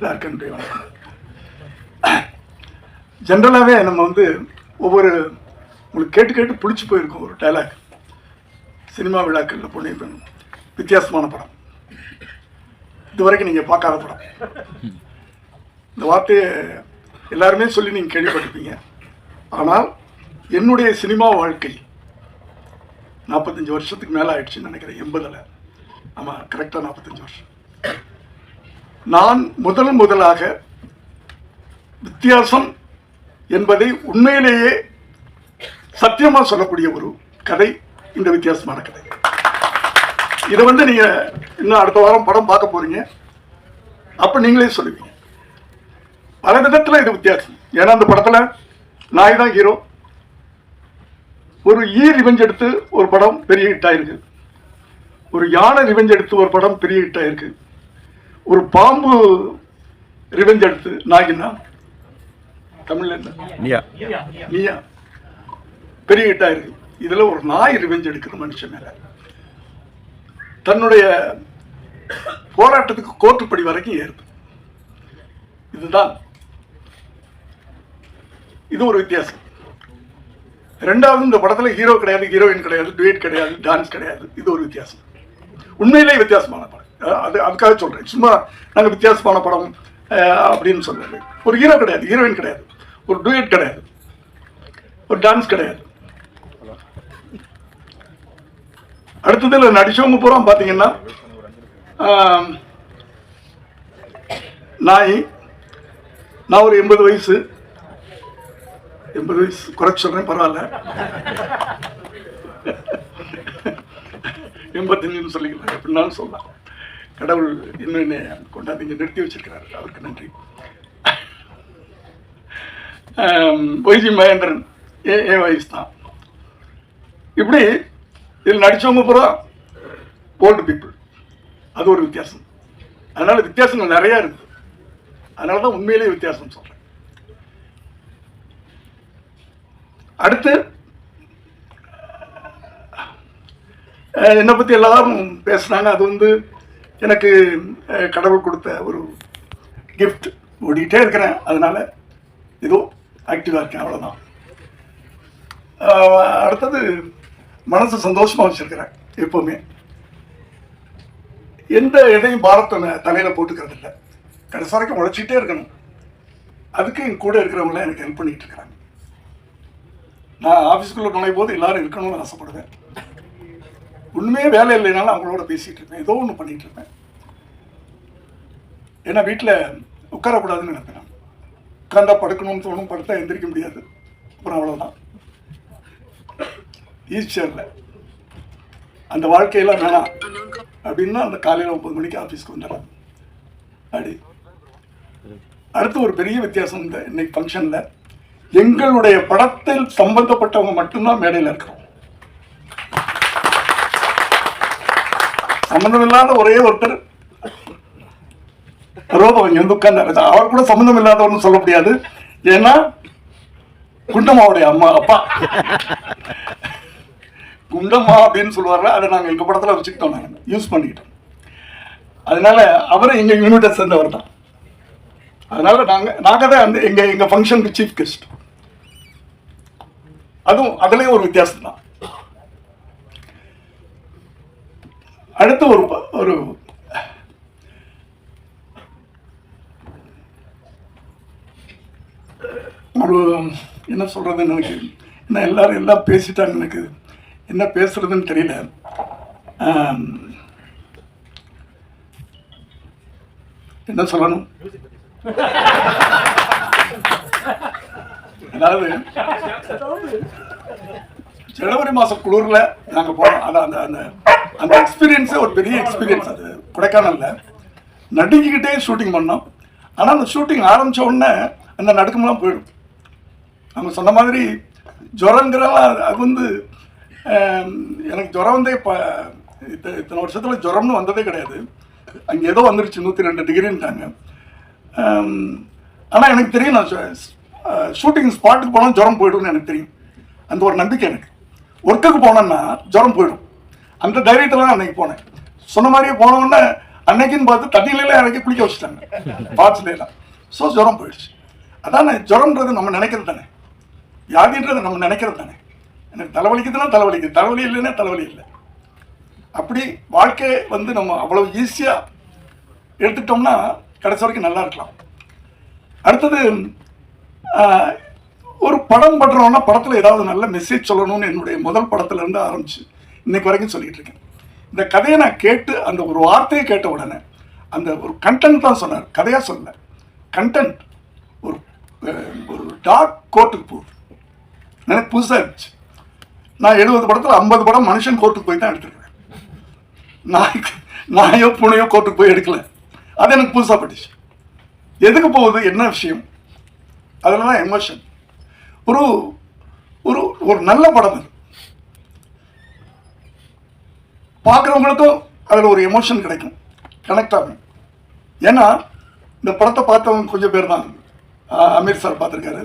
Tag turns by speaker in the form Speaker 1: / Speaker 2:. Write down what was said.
Speaker 1: எல்லாருக்கும் ஜென்ரலாகவே நம்ம வந்து ஒவ்வொரு உங்களுக்கு கேட்டு கேட்டு பிடிச்சி போயிருக்கோம் ஒரு டைலாக். சினிமா விழாக்களில் பொன்னியின் வித்தியாசமான படம், இதுவரைக்கும் நீங்கள் பார்க்காத படம். இந்த வார்த்தையை எல்லாருமே சொல்லி நீங்கள் கேள்விப்பட்டிருப்பீங்க. ஆனால் என்னுடைய சினிமா வாழ்க்கை 45 வருஷத்துக்கு மேலே ஆயிடுச்சுன்னு நினைக்கிறேன். 80ல், ஆமாம் கரெக்டாக 45 வருஷம். நான் முதலாக வித்தியாசம் என்பதை உண்மையிலேயே சத்தியமாக சொல்லக்கூடிய ஒரு கதை இந்த வித்தியாசமான கதை. இதை வந்து நீங்கள் இன்னும் அடுத்த வாரம் படம் பார்க்க போறீங்க, அப்போ நீங்களே சொல்லுவீங்க. பல விதத்தில் இது வித்தியாசம். ஏன்னா அந்த படத்தில் நாய் தான் ஹீரோ. ஒரு ரிவெஞ்ச் எடுத்து ஒரு படம் பெரிய ஹிட் ஆயிருக்கு. ஒரு யானை ரிவெஞ்ச் எடுத்து ஒரு படம் பெரிய ஹிட் ஆயிருக்கு. ஒரு பாம்பு ரிவெஞ்ச் எடுத்து நாகினா தமிழ்ல நீயா பெரிய ஹிட் ஆயிருக்கு. இதுல ஒரு நாய் ரிவெஞ்ச் எடுக்கிற மனுஷன் மேல தன்னுடைய போராட்டத்துக்கு கோர்ட்டுப்படி வரைக்கும் ஏறுது. இதுதான் இது ஒரு வித்தியாசம். ரெண்டாவது, இந்த படத்துல ஹீரோ கிடையாது, ஹீரோயின் கிடையாது, டுவேட் கிடையாது, டான்ஸ் கிடையாது. இது ஒரு வித்தியாசம். உண்மையிலே வித்தியாசமான படம். அதுக்காக சொல்றேன். சும்மா நாங்க வித்தியாசமான படம் அப்படின்னு சொல்றது. ஒரு ஹீரோ கிடையாது, ஹீரோயின் கிடையாது, ஒரு டுவேட் கிடையாது, ஒரு டான்ஸ் கிடையாது. அடுத்ததுல நடிச்சவங்க பூரா பாத்தீங்கன்னா நான் ஒரு 80 வயசு குறைச்சு சொல்றேன், பரவாயில்ல, 85 சொல்லிக்கலாம், எப்படின்னாலும் சொல்லலாம். கடவுள் இன்னும் என்ன கொண்டாந்து இங்கே நிறுத்தி வச்சிருக்கிறாரு, அவருக்கு நன்றி. ஒய்ஜி மகேந்திரன் என் வயசு தான். இப்படி இதில் நடித்தவங்க பூரா ஓல்டு பீப்புள். அது ஒரு வித்தியாசம். அதனால வித்தியாசங்கள் நிறையா இருக்குது. அதனால தான் உண்மையிலேயே வித்தியாசம் சொல்கிறேன். அடுத்து என்னை பற்றி எல்லாரும் பேசுனாங்க. அது வந்து எனக்கு கடவுள் கொடுத்த ஒரு கிஃப்ட். ஓடிக்கிட்டே இருக்கிறேன், அதனால ஏதோ ஆக்டிவாக இருக்கேன், அவ்வளோதான். அடுத்தது மனசு சந்தோஷமாக வச்சுருக்கிறேன். எப்போவுமே எந்த எதையும் பாரத்தை தலையில் போட்டுக்கிறது இல்லை. கடைசி வரைக்கும் உழைச்சிக்கிட்டே இருக்கணும். அதுக்கு என் கூட இருக்கிறவங்களாம் எனக்கு ஹெல்ப் பண்ணிகிட்டு இருக்கிறாங்க. நான் ஆஃபீஸ்க்குள்ளே நுழையும் போது எல்லாரும் இருக்கணும்னு ஆசைப்படுவேன். உண்மையே வேலை இல்லைனாலும் அவங்களோட பேசிகிட்டு இருப்பேன், ஏதோ ஒன்று பண்ணிகிட்டு இருப்பேன். ஏன்னா வீட்டில் உட்காரக்கூடாதுன்னு நினைப்பேன். நான் உட்காந்தா படுக்கணும்னு தோணும், படுத்தா எந்திரிக்க முடியாது. அப்புறம் அவ்வளோதான், ஈஸியாக அந்த வாழ்க்கையெல்லாம் வேணாம் அப்படின்னா அந்த காலையில் 9 மணிக்கு ஆஃபீஸ்க்கு வந்துடலாம். அப்படி அடுத்து ஒரு பெரிய வித்தியாசம். இந்த இன்னைக்கு ஃபங்க்ஷனில் எங்களுடைய படத்தில் சம்பந்தப்பட்டவங்க மட்டும்தான் மேடையில் இருக்கிறோம். சம்பந்தம் இல்லாத ஒரே ஒருத்தர் ரோபம் வந்து உட்கார்ந்தாரு. அவர் கூட சம்பந்தம் இல்லாதவர்னு சொல்ல முடியாது. ஏன்னா குண்டம்மாவுடைய அப்பா குண்டம்மா அப்படின்னு சொல்லுவாங்க. அதை நாங்கள் எங்கள் படத்தில் வச்சுக்கிட்டோம், நாங்கள் யூஸ் பண்ணிக்கிட்டோம். அதனால அவரை எங்கள் யூனிட்டை சேர்ந்தவர் தான். அதனால நாங்கள் தான் அந்த எங்கள் ஃபங்க்ஷனுக்கு சீஃப் கெஸ்ட். அதுவும் அதுலேயும் ஒரு வித்தியாசம் தான். அடுத்து ஒரு ஒரு என்ன சொல்றதுன்னு எனக்கு என்ன எல்லாரும் எல்லாம் பேசிட்டாங்க. எனக்கு என்ன பேசுறதுன்னு தெரியல. என்ன சொல்லணும்? அதாவது ஜனவரி மாதம் குளிரில் நாங்கள் போனோம். அந்த அந்த அந்த எக்ஸ்பீரியன்ஸே ஒரு பெரிய எக்ஸ்பீரியன்ஸ். அது கொடைக்கானலில் நடுங்கிக்கிட்டே ஷூட்டிங் பண்ணோம். ஆனால் அந்த ஷூட்டிங் ஆரம்பித்த உடனே அந்த நடுக்கமெல்லாம் போயிடும். அவங்க சொன்ன மாதிரி ஜுரங்கிறலாம் அது வந்து எனக்கு ஜுரம் வந்தே இத்தனை வருஷத்தில் ஜுரம்னு வந்ததே கிடையாது. அங்கே ஏதோ வந்துருச்சு 102 டிகிரின்ட்டாங்க. ஆனால் எனக்கு தெரியும், நான் ஷூட்டிங் ஸ்பாட்டுக்கு போனால் ஜுரம் போய்டும்னு எனக்கு தெரியும். அந்த ஒரு நம்பிக்கை எனக்கு. ஒர்க்குக்கு போனேன்னா ஜுரம் போயிடும். அந்த தைரியத்தில் தான் அன்றைக்கி போனேன். சொன்ன மாதிரியே போனோடனே அன்னைக்குன்னு பார்த்து தண்ணியிலாம் இறக்கி குளிக்க வச்சுட்டாங்க பார்ட்ஸ்லாம். ஸோ ஜுரம் போயிடுச்சு. அதானே ஜுரம்ன்றது நம்ம நினைக்கிறது தானே, வியாதின்றது நம்ம நினைக்கிறது தானே. எனக்கு தலைவலிக்குதுன்னா தலைவலிக்குது, தலைவலி இல்லைன்னா தலைவலி இல்லை. அப்படி வாழ்க்கை வந்து நம்ம அவ்வளோ ஈஸியாக எடுத்துட்டோம்னா கடைசி வரைக்கும் நல்லா இருக்கலாம். அடுத்தது ஒரு படம் படுறோம்னா படத்தில் ஏதாவது நல்ல மெசேஜ் சொல்லணும்னு என்னுடைய முதல் படத்துலேருந்து ஆரம்பிச்சு இன்னைக்கு வரைக்கும் சொல்லிகிட்டு இருக்கேன். இந்த கதையை நான் கேட்டு அந்த ஒரு வார்த்தையை கேட்ட உடனே அந்த ஒரு கண்டென்ட் தான் சொன்னார், கதையாக சொல்லலை. கண்டென்ட் ஒரு ஒரு டாக் கோர்ட்டுக்கு போகுது, எனக்கு புதுசாக இருந்துச்சு. நான் 70 படத்தில் 50 படம் மனுஷன் கோர்ட்டுக்கு போய் தான் எடுத்துருக்கேன். நாயோ பூனையோ கோர்ட்டுக்கு போய் எடுக்கல. அது எனக்கு புதுசாக பட்டுச்சு. எதுக்கு போகுது, என்ன விஷயம், அதில் தான் எமோஷன். ஒரு ஒரு ஒரு நல்ல படம் அது, பார்க்குறவங்களுக்கும் அதில் ஒரு எமோஷன் கிடைக்கும், கனெக்ட் ஆகும். ஏன்னா இந்த படத்தை பார்த்தவங்க கொஞ்சம் பேர் தான். அமீர் சார் பார்த்துருக்காரு,